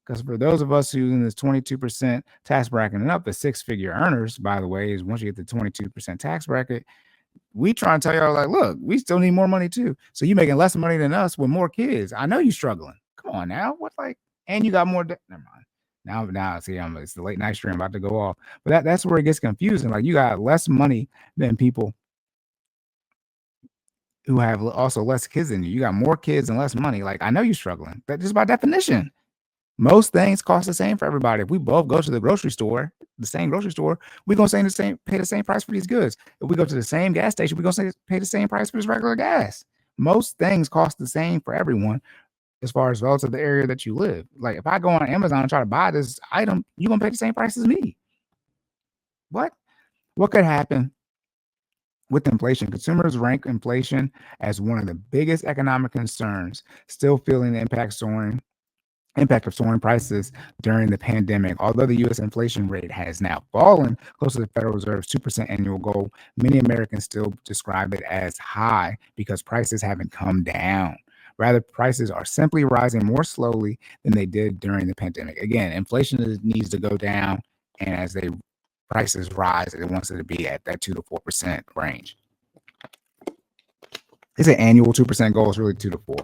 Because for those of us who in this 22% tax bracket and up, the six-figure earners, by the way, is once you get the 22% tax bracket, we try and tell y'all like, look, we still need more money too. So you making less money than us with more kids. I know you struggling. Come on now. What like, and you got more never mind. Now see, it's the late night stream about to go off. But that's where it gets confusing. Like you got less money than people who have also less kids than you. You got more kids and less money. Like I know you're struggling. That's just by definition. Most things cost the same for everybody. If we both go to the grocery store, the same grocery store, we're gonna pay the same price for these goods. If we go to the same gas station, we're gonna pay the same price for this regular gas. Most things cost the same for everyone as far as relative to the area that you live. Like if I go on Amazon and try to buy this item, you're gonna pay the same price as me. What? What could happen with inflation? Consumers rank inflation as one of the biggest economic concerns, still feeling the impact of soaring prices during the pandemic. Although the U.S. inflation rate has now fallen close to the Federal Reserve's 2% annual goal, many Americans still describe it as high because prices haven't come down. Rather, prices are simply rising more slowly than they did during the pandemic. Again, inflation needs to go down, and as the prices rise, it wants it to be at that 2 to 4% range. It's an annual 2% goal. It's really 2 to 4.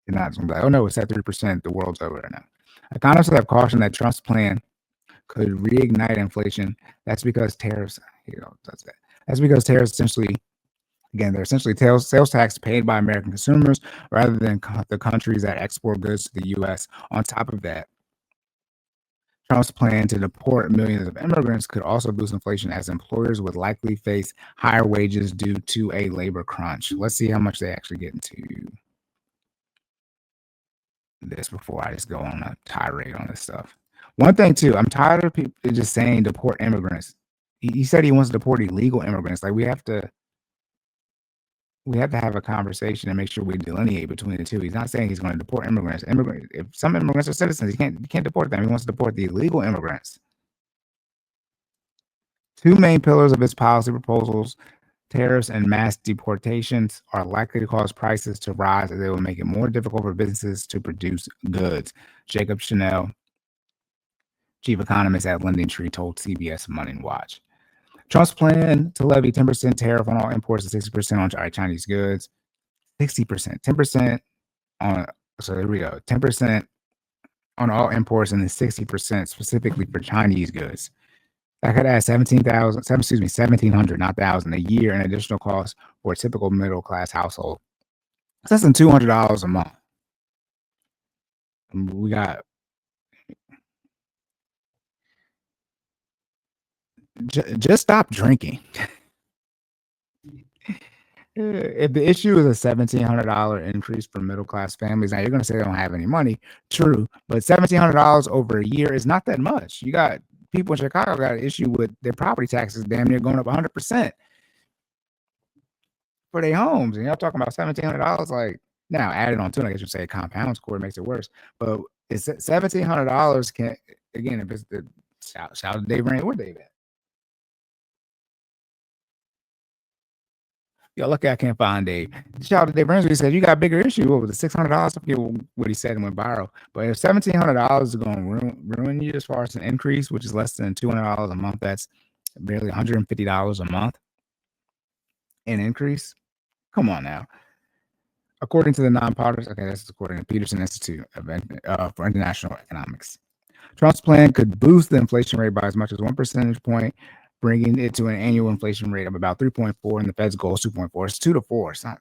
You're not going to be like, oh no, it's at 3%. The world's over right now. Economists have cautioned that Trump's plan could reignite inflation. That's because tariffs, That's because tariffs essentially, again, they're essentially sales tax paid by American consumers rather than the countries that export goods to the U.S. On top of that, Trump's plan to deport millions of immigrants could also boost inflation as employers would likely face higher wages due to a labor crunch. Let's see how much they actually get into this before I just go on a tirade on this stuff. One thing too, I'm tired of people just saying deport immigrants. He said he wants to deport illegal immigrants. Like we have to have a conversation and make sure we delineate between the two. He's not saying he's going to deport immigrants. If some immigrants are citizens, you can't deport them. He wants to deport the illegal immigrants. Two main pillars of his policy proposals, tariffs and mass deportations, are likely to cause prices to rise as they will make it more difficult for businesses to produce goods. Jacob Chanel, chief economist at LendingTree, told CBS Money Watch. Trump's plan to levy 10% tariff on all imports and 60% on Chinese goods. 60%, 10% on, so there we go, 10% on all imports and then 60% specifically for Chinese goods. That could add $1,700, not thousand, a year in additional costs for a typical middle class household. It's less than $200 a month. We got just stop drinking. If the issue is a $1,700 increase for middle class families, now you're going to say they don't have any money. True, but $1,700 over a year is not that much. You got people in Chicago got an issue with their property taxes damn near going up 100% for their homes, and y'all talking about $1,700. Like now, added on to it, I guess you say compounds, Cory, makes it worse. But it's $1,700 can again if it's the shout out to Dave Ramsey. Where Dave at? Yo, lucky I can't find Dave. Shout out to Dave Ramsey. He said you got a bigger issue. What was it, $600? I forget what he said and went viral. But if $1,700 is going to ruin you as far as an increase, which is less than $200 a month, that's barely $150 a month in increase. Come on now. According to the nonpartisan, okay, that's according to Peterson Institute for International Economics. Trump's plan could boost the inflation rate by as much as 1 percentage point, bringing it to an annual inflation rate of about 3.4, and the Fed's goal is 2.4. It's 2 to 4. It's not.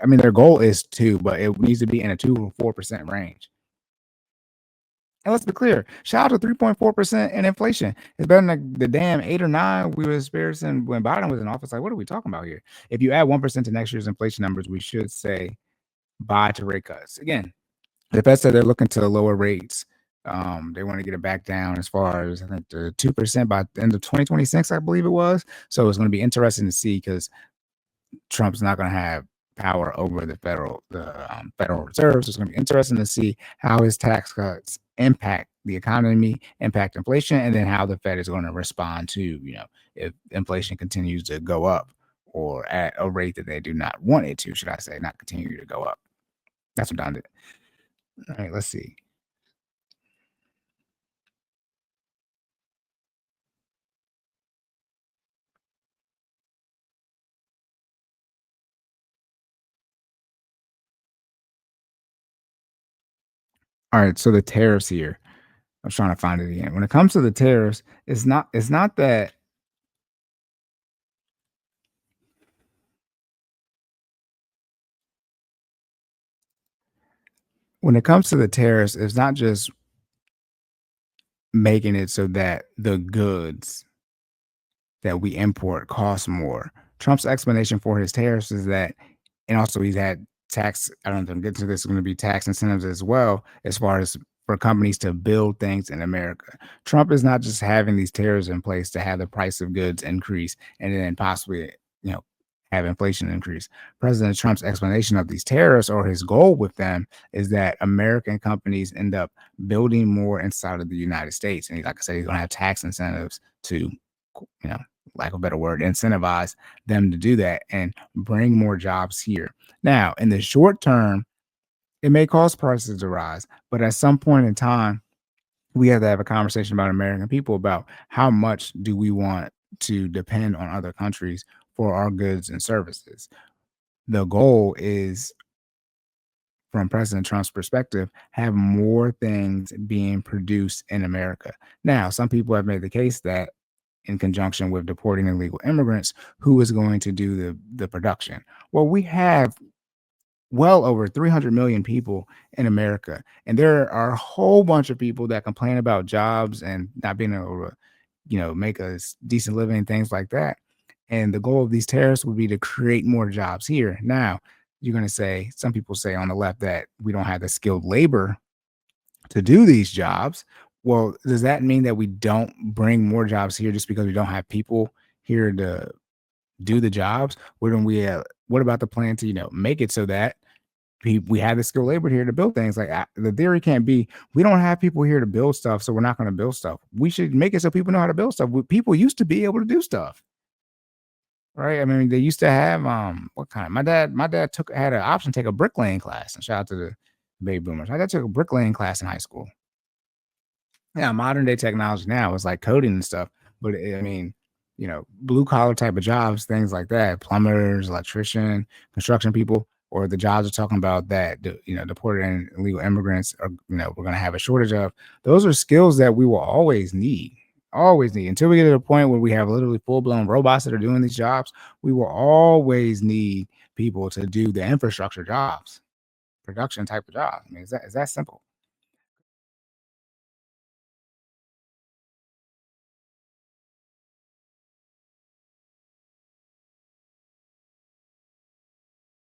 I mean, their goal is 2, but it needs to be in a 2 to 4% range. And let's be clear, shout out to 3.4% in inflation. It's better than the damn 8 or 9 we were experiencing when Biden was in office. Like, what are we talking about here? If you add 1% to next year's inflation numbers, we should say bye to rate cuts. Again, the Fed said they're looking to lower rates. They want to get it back down as far as I think the 2% by the end of 2026, I believe it was. So it's going to be interesting to see because Trump's not going to have power over the Federal Reserve. So it's going to be interesting to see how his tax cuts impact the economy, impact inflation, and then how the Fed is going to respond to, if inflation continues to go up or at a rate that they do not want it to, should I say, not continue to go up. That's redundant. All right, let's see. All right, so the tariffs here. I was trying to find it again. When it comes to the tariffs, it's not that when it comes to the tariffs, it's not just making it so that the goods that we import cost more. Trump's explanation for his tariffs is that, and also he's had tax. I don't know if I'm getting to this. Going to be tax incentives as well, as far as for companies to build things in America. Trump is not just having these tariffs in place to have the price of goods increase and then possibly, you know, have inflation increase. President Trump's explanation of these tariffs or his goal with them is that American companies end up building more inside of the United States. And like I said, he's going to have tax incentives to, you know, lack of a better word, incentivize them to do that and bring more jobs here. Now, in the short term, it may cause prices to rise, but at some point in time, we have to have a conversation about American people about how much do we want to depend on other countries for our goods and services. The goal is, from President Trump's perspective, have more things being produced in America. Now, some people have made the case that in conjunction with deporting illegal immigrants, who is going to do the production? Well, we have well over 300 million people in America, and there are a whole bunch of people that complain about jobs and not being able to, make a decent living and things like that. And the goal of these tariffs would be to create more jobs here. Now, you're going to say, some people say on the left that we don't have the skilled labor to do these jobs. Well, does that mean that we don't bring more jobs here just because we don't have people here to do the jobs? Wouldn't we? What about the plan to make it so that we have the skilled labor here to build things? Like, the theory can't be we don't have people here to build stuff, so we're not going to build stuff. We should make it so people know how to build stuff. People used to be able to do stuff, right? I mean, they used to have what kind? My dad had an option to take a bricklaying class. And shout out to the baby boomers. My dad took a bricklaying class in high school. Yeah, modern day technology now is like coding and stuff, but I mean, blue collar type of jobs, things like that, plumbers, electrician, construction people, or the jobs we're talking about that deported and illegal immigrants are, we're going to have a shortage of. Those are skills that we will always need until we get to the point where we have literally full blown robots that are doing these jobs. We will always need people to do the infrastructure jobs, production type of jobs. I mean, is that simple?